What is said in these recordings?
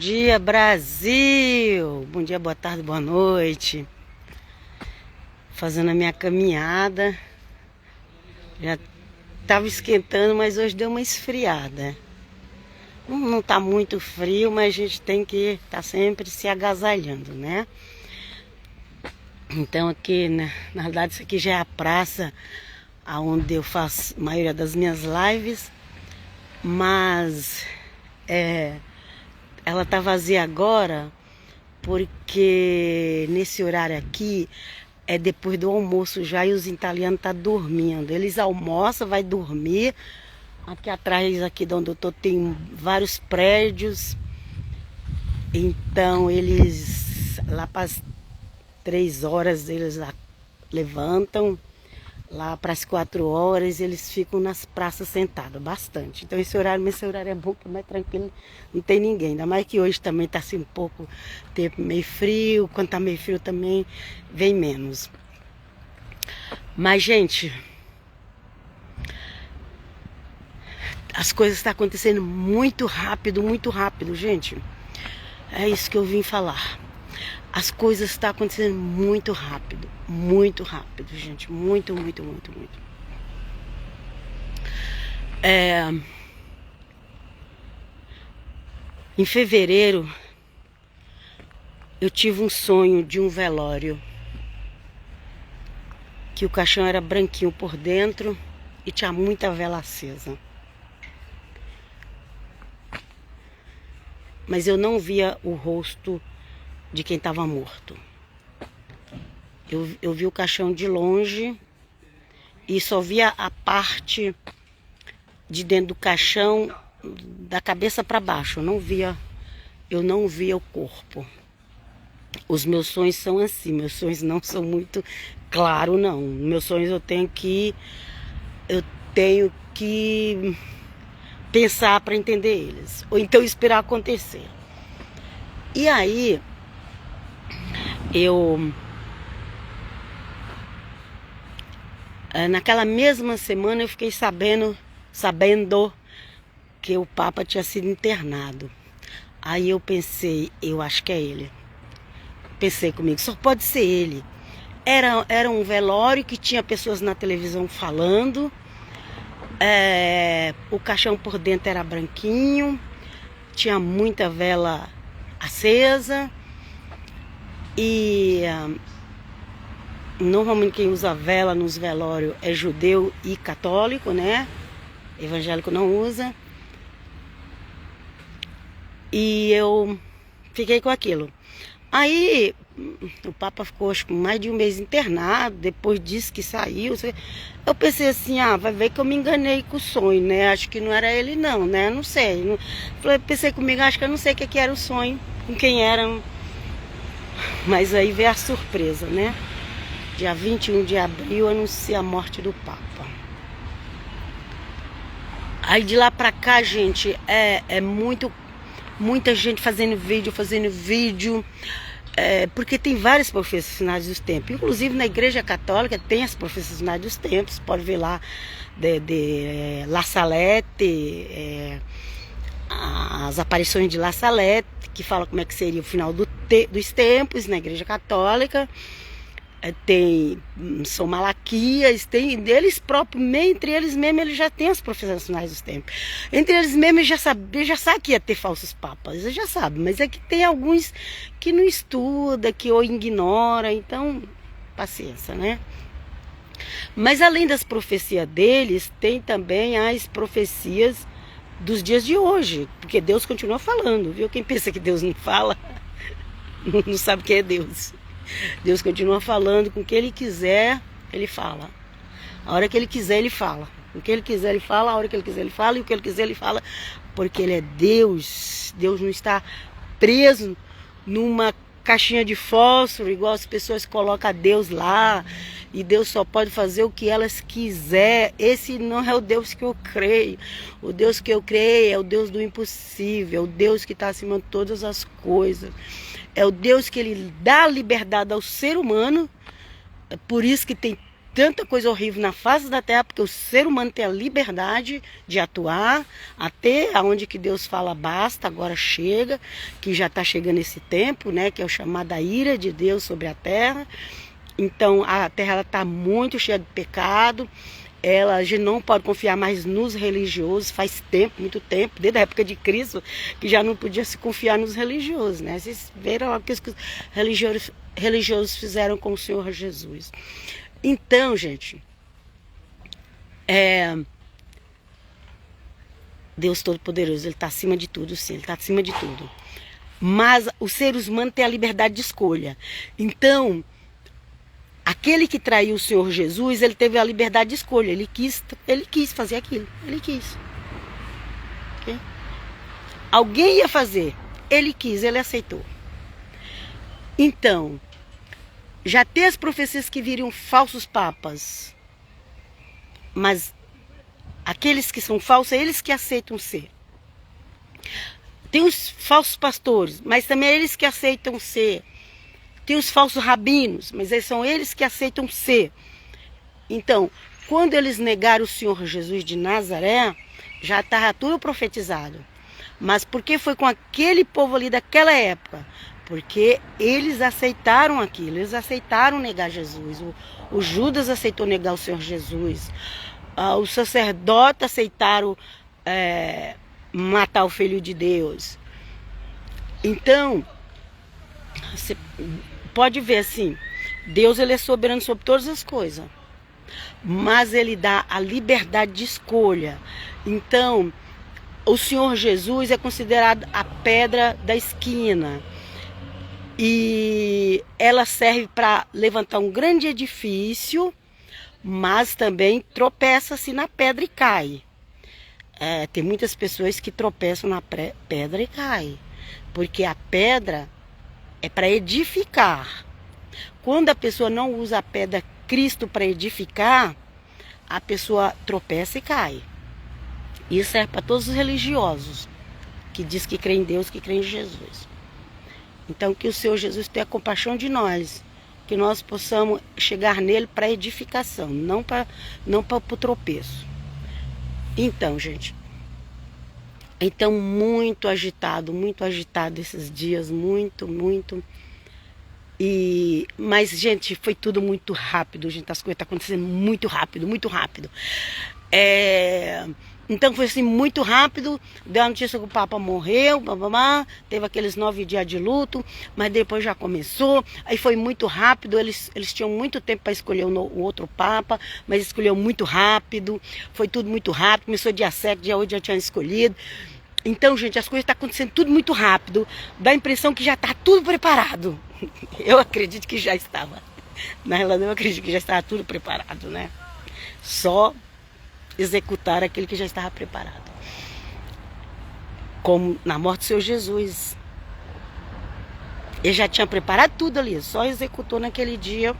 Dia, Brasil! Bom dia, boa tarde, boa noite. Fazendo a minha caminhada. Já estava esquentando, mas hoje deu uma esfriada. Não tá muito frio, mas a gente tem que estar sempre se agasalhando, né? Então aqui, na verdade, isso aqui já é a praça onde eu faço a maioria das minhas lives. Mas ela tá vazia agora porque nesse horário aqui é depois do almoço já e os italianos tá dormindo. Eles almoçam, vai dormir. Aqui atrás, aqui de onde eu tô, tem vários prédios. Então eles lá para as 3 horas eles levantam. Lá para as 4 horas eles ficam nas praças sentados, bastante. Então esse horário é bom, que é mais tranquilo, não tem ninguém. Ainda mais que hoje também está assim um pouco, tempo meio frio, quando está meio frio também vem menos. Mas gente, as coisas estão acontecendo muito rápido, gente. É isso que eu vim falar. As coisas estão acontecendo muito rápido, gente, muito. Em fevereiro, eu tive um sonho de um velório, que o caixão era branquinho por dentro e tinha muita vela acesa. Mas eu não via o rosto de quem estava morto. Eu vi o caixão de longe e só via a parte de dentro do caixão, da cabeça para baixo. Eu não via o corpo. Os meus sonhos são assim, meus sonhos não são muito claros, não. Meus sonhos eu tenho que pensar para entender eles, ou então esperar acontecer. E aí naquela mesma semana eu fiquei sabendo que o Papa tinha sido internado. Aí eu pensei, eu acho que é ele. Pensei comigo, só pode ser ele. Era um velório que tinha pessoas na televisão falando. O caixão por dentro era branquinho, tinha muita vela acesa. E normalmente quem usa vela nos velórios é judeu e católico, né? Evangélico não usa. E eu fiquei com aquilo. Aí o Papa ficou acho que mais de um mês internado, depois disso que saiu. Eu pensei assim, vai ver que eu me enganei com o sonho, né? Acho que não era ele não, né? Não sei. Pensei comigo, acho que eu não sei o que era o sonho, com quem era. Mas aí veio a surpresa, né? Dia 21 de abril anuncia a morte do Papa. Aí de lá pra cá, gente, muita gente fazendo vídeo, porque tem vários profissionais dos tempos. Inclusive na Igreja Católica tem as profissionais dos tempos. Pode ver lá de La Salette, as aparições de La Salette, que fala como é que seria o final dos tempos na Igreja Católica. Tem São Malaquias, tem eles próprios, entre eles mesmos, eles já têm os profissionais dos tempos. Entre eles mesmos, já sabe que ia ter falsos papas, eles já sabem, mas é que tem alguns que não estudam, que ou ignora, então, paciência, né? Mas além das profecias deles, tem também as profecias dos dias de hoje, porque Deus continua falando, viu? Quem pensa que Deus não fala, não sabe quem é Deus. Deus continua falando, com o que Ele quiser, Ele fala. A hora que Ele quiser, Ele fala. O que Ele quiser, Ele fala. A hora que Ele quiser, Ele fala. E o que Ele quiser, Ele fala. Porque Ele é Deus. Deus não está preso numa caixinha de fósforo, igual as pessoas colocam Deus lá. E Deus só pode fazer o que elas quiser. Esse não é o Deus que eu creio. O Deus que eu creio é o Deus do impossível. É o Deus que está acima de todas as coisas. É o Deus que Ele dá liberdade ao ser humano. É por isso que tem tanta coisa horrível na face da terra, porque o ser humano tem a liberdade de atuar até aonde que Deus fala basta, agora chega, que já está chegando esse tempo, né, que é o chamado da ira de Deus sobre a terra. Então a terra está muito cheia de pecado. A gente não pode confiar mais nos religiosos, faz tempo, muito tempo, desde a época de Cristo, que já não podia se confiar nos religiosos, né? Vocês viram lá o que os religiosos fizeram com o Senhor Jesus. Então, gente, Deus Todo-Poderoso, Ele está acima de tudo, sim, Ele está acima de tudo. Mas os seres humanos têm a liberdade de escolha. Então, aquele que traiu o Senhor Jesus, ele teve a liberdade de escolha. Ele quis fazer aquilo. Ele quis. Okay? Alguém ia fazer. Ele quis, ele aceitou. Então, já tem as profecias que viriam falsos papas. Mas aqueles que são falsos, é eles que aceitam ser. Tem os falsos pastores, mas também é eles que aceitam ser. Tem os falsos rabinos, mas são eles que aceitam ser. Então, quando eles negaram o Senhor Jesus de Nazaré, já estava tudo profetizado. Mas por que foi com aquele povo ali daquela época? Porque eles aceitaram aquilo, eles aceitaram negar Jesus. O Judas aceitou negar o Senhor Jesus. Os sacerdotes aceitaram matar o Filho de Deus. Então, você pode ver assim, Deus ele é soberano sobre todas as coisas, mas ele dá a liberdade de escolha. Então, o Senhor Jesus é considerado a pedra da esquina e ela serve para levantar um grande edifício, mas também tropeça-se na pedra e cai. Tem muitas pessoas que tropeçam na pedra e caem, porque a pedra é para edificar. Quando a pessoa não usa a pedra Cristo para edificar, a pessoa tropeça e cai. Isso é para todos os religiosos que diz que creem em Deus, que creem em Jesus. Então que o Senhor Jesus tenha compaixão de nós, que nós possamos chegar nele para edificação, não para o tropeço. Então, gente, muito agitado esses dias, muito. Mas, gente, foi tudo muito rápido, gente, as coisas estão acontecendo muito rápido. Então foi assim, muito rápido, deu a notícia que o Papa morreu, teve aqueles 9 dias de luto, mas depois já começou, aí foi muito rápido, eles tinham muito tempo para escolher o outro Papa, mas escolheu muito rápido, foi tudo muito rápido, começou dia 7, dia 8 já tinha escolhido. Então, gente, as coisas estão acontecendo tudo muito rápido, dá a impressão que já está tudo preparado. Eu acredito que já estava, na realidade eu acredito que já estava tudo preparado, né? Só executar aquele que já estava preparado. Como na morte do Senhor Jesus. Ele já tinha preparado tudo ali, só executou naquele dia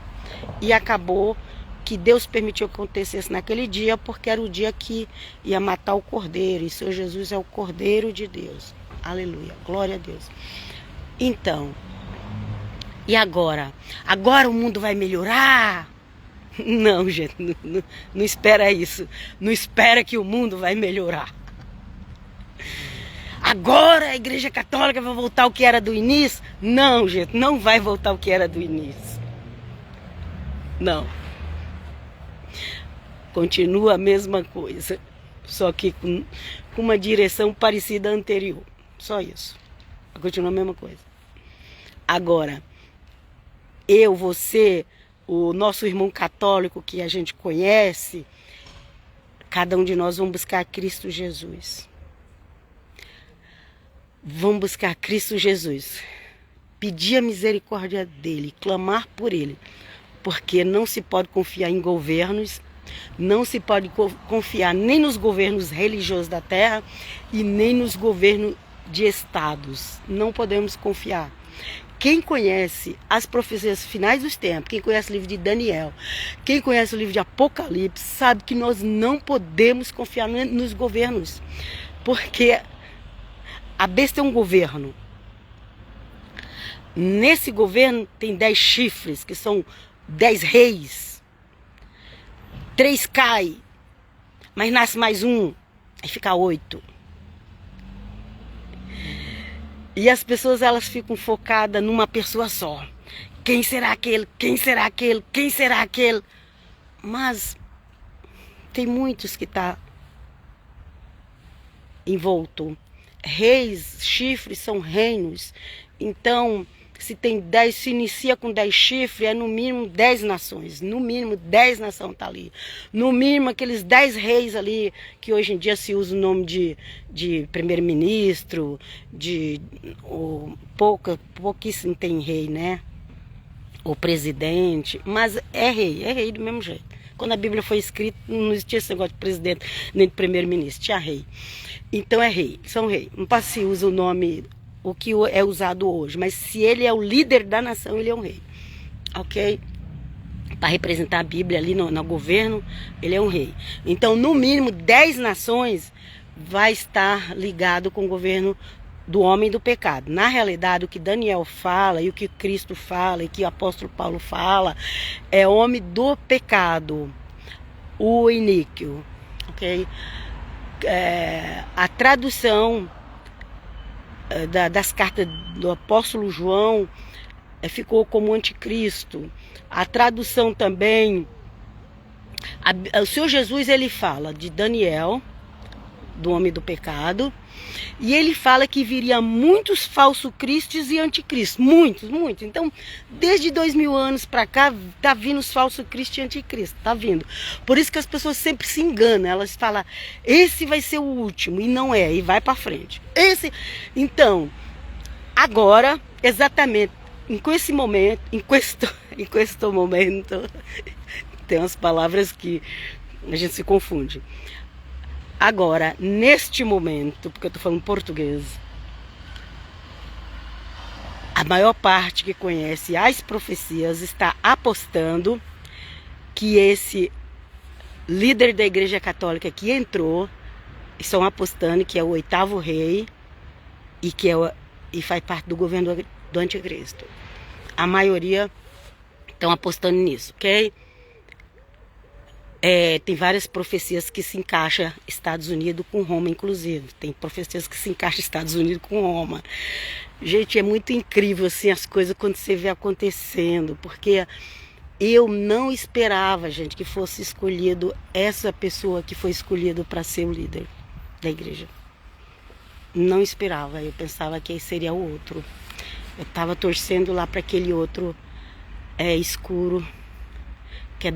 e acabou que Deus permitiu que acontecesse naquele dia, porque era o dia que ia matar o Cordeiro, e o Senhor Jesus é o Cordeiro de Deus. Aleluia, glória a Deus. Então, e agora? Agora o mundo vai melhorar? Não, gente, não espera isso. Não espera que o mundo vai melhorar. Agora a Igreja Católica vai voltar ao que era do início? Não, gente, não vai voltar ao que era do início. Não. Continua a mesma coisa, só que com uma direção parecida à anterior. Só isso. Continua a mesma coisa. Agora, eu, você, o nosso irmão católico que a gente conhece, cada um de nós vamos buscar Cristo Jesus. Vamos buscar Cristo Jesus. Pedir a misericórdia dele, clamar por ele. Porque não se pode confiar em governos, não se pode confiar nem nos governos religiosos da terra e nem nos governos de estados. Não podemos confiar. Quem conhece as profecias finais dos tempos, quem conhece o livro de Daniel, quem conhece o livro de Apocalipse, sabe que nós não podemos confiar nos governos. Porque a besta é um governo. Nesse governo tem 10 chifres, que são 10 reis. 3 cai, mas nasce mais um, aí fica 8. E as pessoas, elas ficam focadas numa pessoa só. Quem será aquele? Quem será aquele? Quem será aquele? Mas tem muitos que tá envolto. Reis, chifres são reinos. Então, se inicia com 10 chifres, é no mínimo 10 nações. No mínimo 10 nações tá ali. No mínimo aqueles 10 reis ali, que hoje em dia se usa o nome de primeiro-ministro, pouquíssimo tem rei, né? O presidente, mas é rei do mesmo jeito. Quando a Bíblia foi escrita, não existia esse negócio de presidente nem de primeiro-ministro, tinha rei. Então é rei, são rei. Não passa se usa o nome, o que é usado hoje, mas se ele é o líder da nação, ele é um rei, ok? Para representar a Bíblia ali no governo, ele é um rei. Então, no mínimo, 10 nações vai estar ligado com o governo do homem do pecado. Na realidade, o que Daniel fala e o que Cristo fala e que o apóstolo Paulo fala é homem do pecado, o iníquo, ok? A tradução das cartas do apóstolo João ficou como anticristo. A tradução também, o Senhor Jesus, ele fala de Daniel, do homem do pecado, e ele fala que viria muitos falsos cristos e anticristos, muitos. Então, desde 2000 anos para cá, tá vindo os falsos cristos e anticristos, tá vindo. Por isso que as pessoas sempre se enganam, elas falam, esse vai ser o último, e não é, e vai para frente. Então, agora, exatamente, em este momento, tem umas palavras que a gente se confunde. Agora, neste momento, porque eu estou falando português, a maior parte que conhece as profecias está apostando que esse líder da Igreja Católica que entrou, estão apostando que é o 8º rei e faz parte do governo do anticristo. A maioria estão apostando nisso, ok? Tem várias profecias que se encaixam Estados Unidos com Roma, inclusive. Tem profecias que se encaixam Estados Unidos com Roma. Gente, é muito incrível assim, as coisas quando você vê acontecendo, porque eu não esperava, gente, que fosse escolhido essa pessoa que foi escolhida para ser o líder da igreja. Não esperava, eu pensava que seria o outro. Eu estava torcendo lá para aquele outro escuro, que é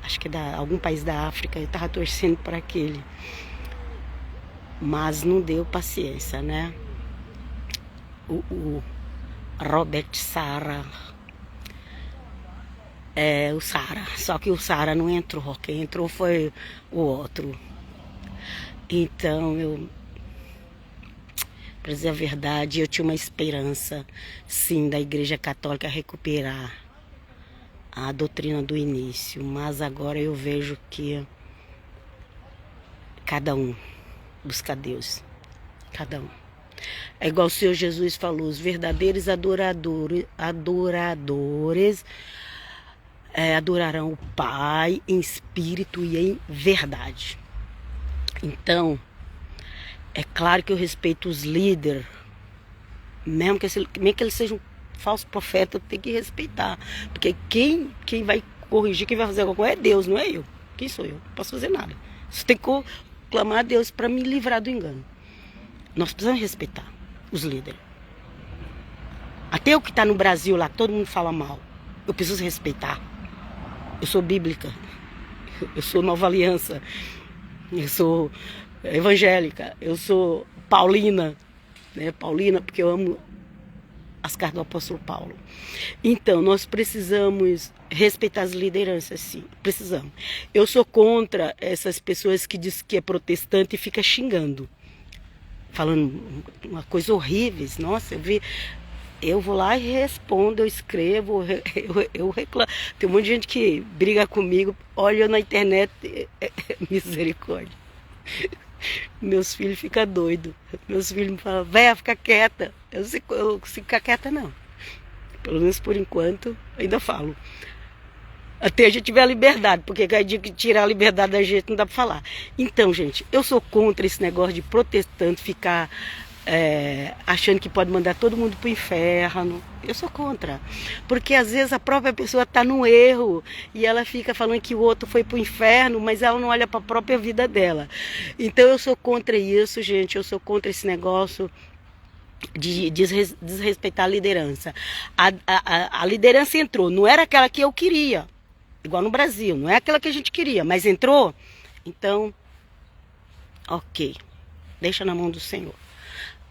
acho que é da algum país da África. Eu estava torcendo para aquele, mas não deu paciência, né? O Robert Sarah, o Sarah, só que o Sarah não entrou, quem entrou foi o outro. Então, para dizer a verdade, eu tinha uma esperança, sim, da Igreja Católica recuperar a doutrina do início, mas agora eu vejo que cada um busca Deus, cada um. É igual o Senhor Jesus falou, os verdadeiros adoradores adorarão o Pai em espírito e em verdade. Então, é claro que eu respeito os líderes, mesmo que eles sejam falso profeta, eu tenho que respeitar, porque quem vai corrigir, quem vai fazer alguma coisa é Deus, não é eu. Quem sou eu? Não posso fazer nada. Você tem que clamar a Deus para me livrar do engano. Nós precisamos respeitar os líderes. Até o que está no Brasil lá, que todo mundo fala mal, eu preciso respeitar. Eu sou bíblica, eu sou Nova Aliança, eu sou evangélica, eu sou paulina, né? Paulina porque eu amo as cartas do apóstolo Paulo. Então, nós precisamos respeitar as lideranças, sim, precisamos. Eu sou contra essas pessoas que dizem que é protestante e fica xingando, falando uma coisa horrível. Nossa, eu vou lá e respondo, eu escrevo, eu reclamo. Tem um monte de gente que briga comigo, olha na internet, misericórdia. Meus filhos ficam doidos. Meus filhos me falam, véia, fica quieta. Eu não sei ficar quieta, não. Pelo menos por enquanto, ainda falo. Até a gente tiver a liberdade, porque cada dia que tirar a liberdade da gente não dá para falar. Então, gente, eu sou contra esse negócio de protestante ficar achando que pode mandar todo mundo pro inferno. Eu sou contra. Porque às vezes a própria pessoa está no erro e ela fica falando que o outro foi pro inferno, mas ela não olha para a própria vida dela. Então eu sou contra isso, gente. Eu sou contra esse negócio de desrespeitar a liderança. A liderança entrou, não era aquela que eu queria, igual no Brasil, não é aquela que a gente queria, mas entrou, então, ok, deixa na mão do Senhor.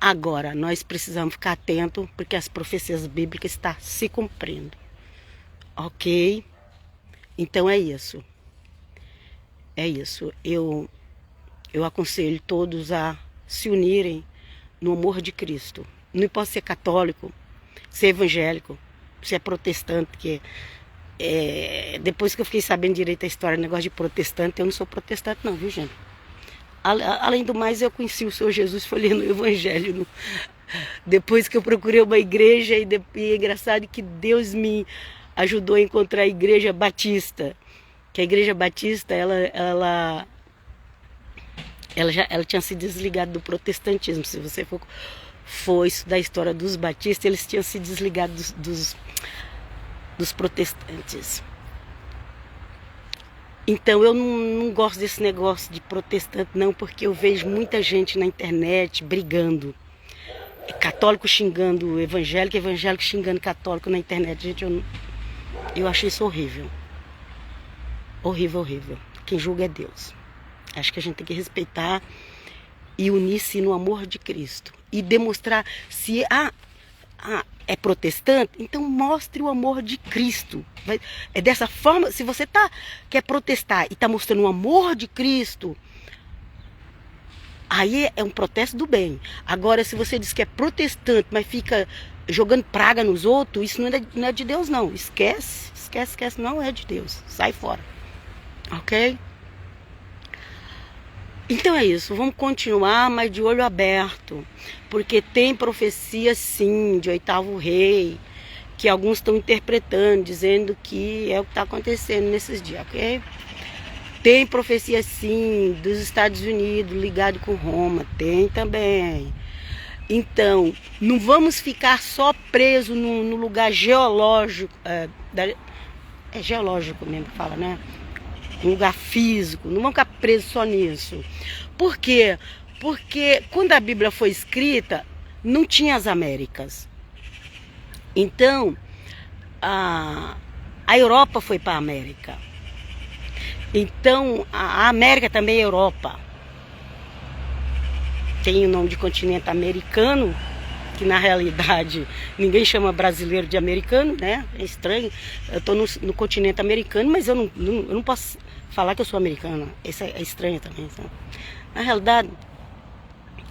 Agora, nós precisamos ficar atentos, porque as profecias bíblicas estão se cumprindo, ok? Então é isso, eu aconselho todos a se unirem no amor de Cristo. Não pode ser católico, ser evangélico, ser protestante, porque depois que eu fiquei sabendo direito a história, negócio de protestante, eu não sou protestante não, viu, gente? Além do mais, eu conheci o Senhor Jesus, foi lendo o Evangelho. Depois que eu procurei uma igreja, e é engraçado que Deus me ajudou a encontrar a Igreja Batista. Que a Igreja Batista, ela tinha se desligado do protestantismo. Se você for estudar a história dos batistas, eles tinham se desligado dos protestantes. Então eu não gosto desse negócio de protestante não, porque eu vejo muita gente na internet brigando. Católico xingando evangélico, evangélico xingando católico na internet. Gente, eu achei isso horrível. Horrível, horrível. Quem julga é Deus. Acho que a gente tem que respeitar e unir-se no amor de Cristo. E demonstrar, se é protestante, então mostre o amor de Cristo. É dessa forma, se você quer protestar e está mostrando o amor de Cristo, aí é um protesto do bem. Agora, se você diz que é protestante, mas fica jogando praga nos outros, isso não é de Deus não. Esquece, não é de Deus. Sai fora. Ok? Então é isso, vamos continuar, mas de olho aberto, porque tem profecia sim, de 8º rei, que alguns estão interpretando, dizendo que é o que está acontecendo nesses dias, ok? Tem profecia sim, dos Estados Unidos, ligado com Roma, tem também. Então, não vamos ficar só presos no lugar geológico, é geológico mesmo que fala, né? Um lugar físico, não vamos ficar presos só nisso. Por quê? Porque quando a Bíblia foi escrita, não tinha as Américas. Então, a Europa foi para a América. Então, a América também é Europa. Tem o nome de continente americano, que na realidade ninguém chama brasileiro de americano, né? É estranho. Eu estou no continente americano, mas eu não posso falar que eu sou americana. Isso é estranho também. Sabe? Na realidade,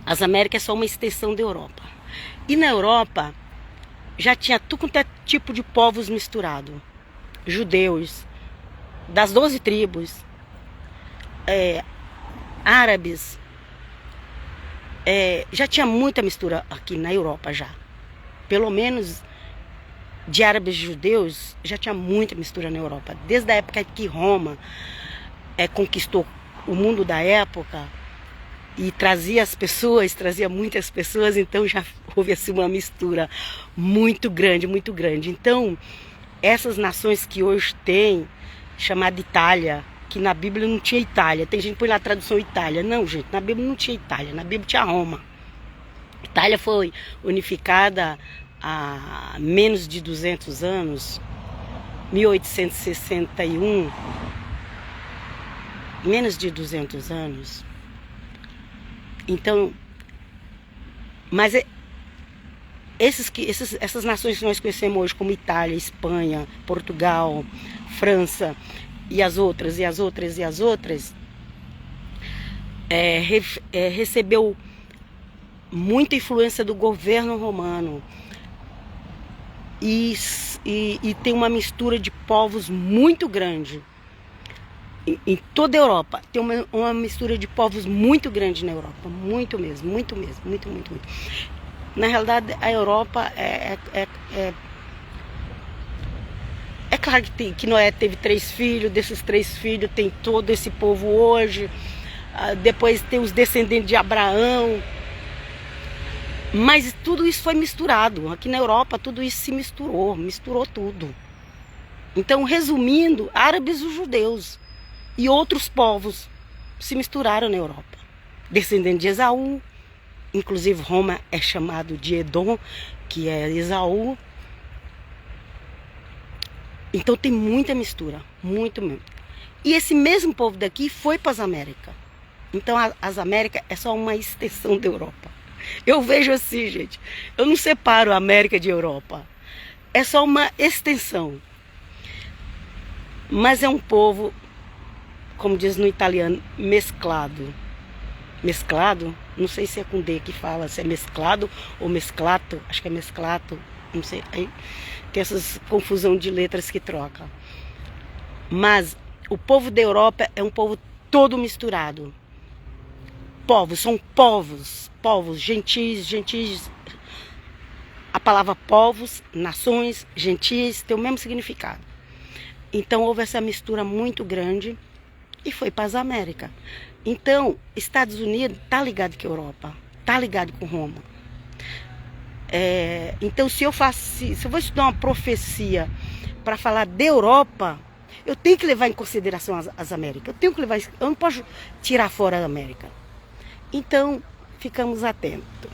as Américas é só uma extensão da Europa. E na Europa já tinha tudo quanto é tipo de povos misturados. Judeus, das 12 tribos, árabes, já tinha muita mistura aqui na Europa já. Pelo menos de árabes e judeus, já tinha muita mistura na Europa. Desde a época que Roma conquistou o mundo da época e trazia muitas pessoas, então já houve assim uma mistura muito grande, muito grande. Então, essas nações que hoje tem, chamada Itália, que na Bíblia não tinha Itália. Tem gente que põe lá a tradução Itália. Não, gente, na Bíblia não tinha Itália, na Bíblia tinha Roma. Itália foi unificada há menos de 200 anos, 1861, menos de 200 anos. Então, mas essas nações que nós conhecemos hoje, como Itália, Espanha, Portugal, França, e as outras, recebeu muita influência do governo romano. E tem uma mistura de povos muito grande. Em toda a Europa, tem uma mistura de povos muito grande na Europa. Muito mesmo, muito. Na realidade, a Europa é É claro que Noé teve 3 filhos, desses 3 filhos tem todo esse povo hoje. Depois tem os descendentes de Abraão. Mas tudo isso foi misturado. Aqui na Europa tudo isso se misturou tudo. Então, resumindo, árabes e judeus e outros povos se misturaram na Europa. Descendente de Esaú, inclusive Roma é chamado de Edom, que é Esaú. Então tem muita mistura, muito mesmo. E esse mesmo povo daqui foi para as Américas. Então as Américas é só uma extensão da Europa. Eu vejo assim, gente, eu não separo a América de Europa. É só uma extensão. Mas é um povo, como diz no italiano, mesclado. Mesclado, não sei se é com D que fala, se é mesclado ou mesclato, acho que é mesclato, não sei, aí tem essas confusão de letras que troca. Mas o povo da Europa é um povo todo misturado. Povos, são povos, gentis. A palavra povos, nações, gentis, tem o mesmo significado. Então houve essa mistura muito grande e foi para as Américas. Então, Estados Unidos está ligado com a Europa, está ligado com Roma. Então, se eu vou estudar uma profecia para falar da Europa, eu tenho que levar em consideração as Américas. Eu não posso tirar fora da América. Então, ficamos atentos.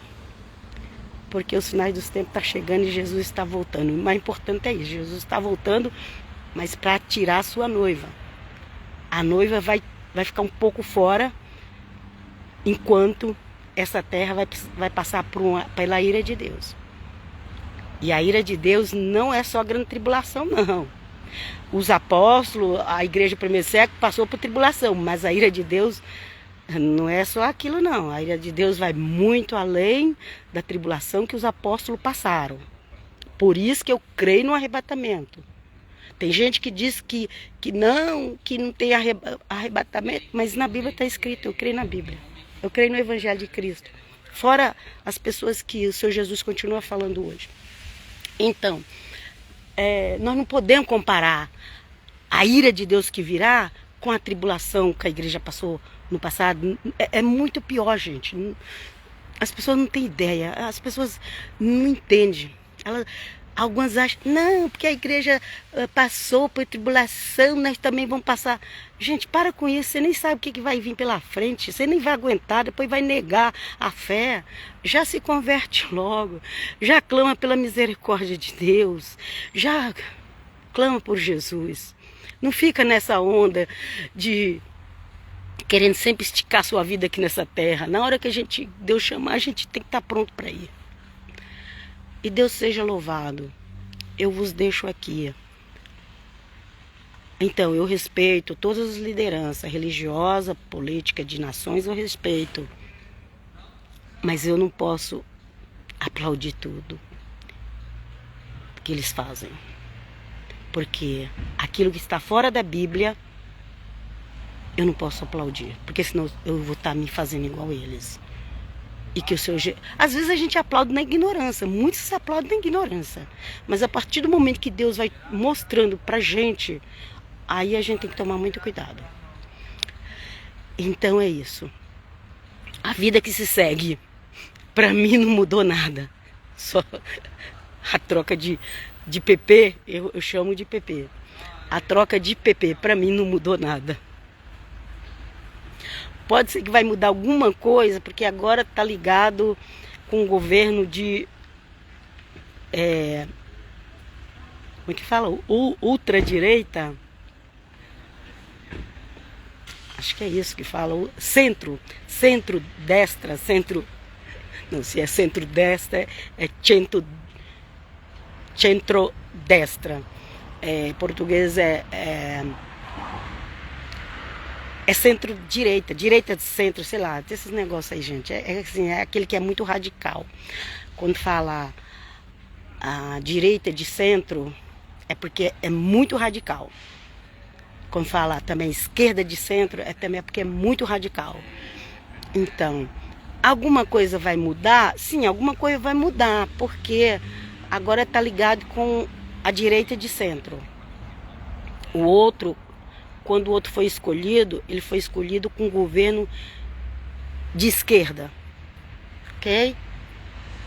Porque os sinais dos tempos estão chegando e Jesus está voltando. O mais importante é isso, Jesus está voltando, mas para tirar a sua noiva. A noiva vai ficar um pouco fora, enquanto essa terra vai passar pela ira de Deus. E a ira de Deus não é só a grande tribulação, não. Os apóstolos, a igreja do primeiro século passou por tribulação, mas a ira de Deus não é só aquilo, não. A ira de Deus vai muito além da tribulação que os apóstolos passaram. Por isso que eu creio no arrebatamento. Tem gente que diz que não tem arrebatamento, mas na Bíblia está escrito, eu creio na Bíblia. Eu creio no Evangelho de Cristo. Fora as pessoas que o Senhor Jesus continua falando hoje. Então, nós não podemos comparar a ira de Deus que virá com a tribulação que a igreja passou no passado. É muito pior, gente. As pessoas não têm ideia, as pessoas não entendem. Algumas acham, não, porque a igreja passou por tribulação, nós também vamos passar. Gente, para com isso, você nem sabe o que vai vir pela frente, você nem vai aguentar, depois vai negar a fé. Já se converte logo, já clama pela misericórdia de Deus, já clama por Jesus. Não fica nessa onda de querendo sempre esticar sua vida aqui nessa terra. Na hora que Deus chamar, a gente tem que estar pronto para ir. E Deus seja louvado. Eu vos deixo aqui. Então, eu respeito todas as lideranças, religiosa, política, de nações, eu respeito. Mas eu não posso aplaudir tudo que eles fazem. Porque aquilo que está fora da Bíblia, eu não posso aplaudir. Porque senão eu vou estar me fazendo igual eles. E que às vezes a gente aplaude na ignorância, muitos aplaudem na ignorância, mas a partir do momento que Deus vai mostrando pra gente, aí a gente tem que tomar muito cuidado. Então é isso. A vida que se segue, pra mim não mudou nada, só a troca de PP, eu chamo de PP, a troca de PP pra mim não mudou nada. Pode ser que vai mudar alguma coisa, porque agora está ligado com o governo de... como é que fala? Ultradireita. Acho que é isso que fala. Centro-destra, Não, se é centro-destra, é centro-destra. Em português é centro-direita, direita de centro, sei lá, tem esses negócios aí, gente. Assim, é aquele que é muito radical. Quando fala a direita de centro, é porque é muito radical. Quando fala também esquerda de centro, também porque é muito radical. Então, alguma coisa vai mudar? Sim, alguma coisa vai mudar, porque agora está ligado com a direita de centro. O outro, quando o outro foi escolhido, ele foi escolhido com um governo de esquerda, ok?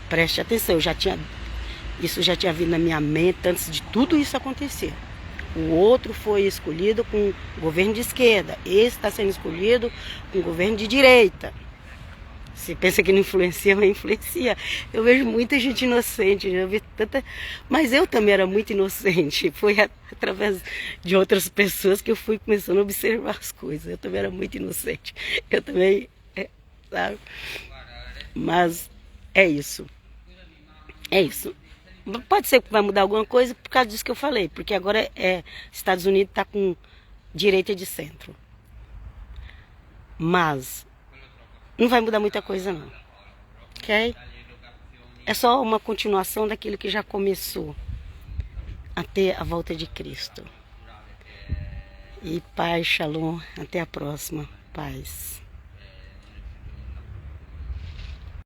Preste atenção, isso já tinha vindo na minha mente antes de tudo isso acontecer. O outro foi escolhido com governo de esquerda. Esse está sendo escolhido com governo de direita. Você pensa que não influencia, mas influencia. Eu vejo muita gente inocente, já vi tanta... Mas eu também era muito inocente. Foi através de outras pessoas que eu fui começando a observar as coisas. Eu também era muito inocente. Eu também, sabe? Mas é isso. É isso. Pode ser que vai mudar alguma coisa por causa disso que eu falei, porque agora Estados Unidos está com direita de centro. Mas não vai mudar muita coisa não, ok? É só uma continuação daquilo que já começou até a volta de Cristo. E paz, shalom, até a próxima. Paz.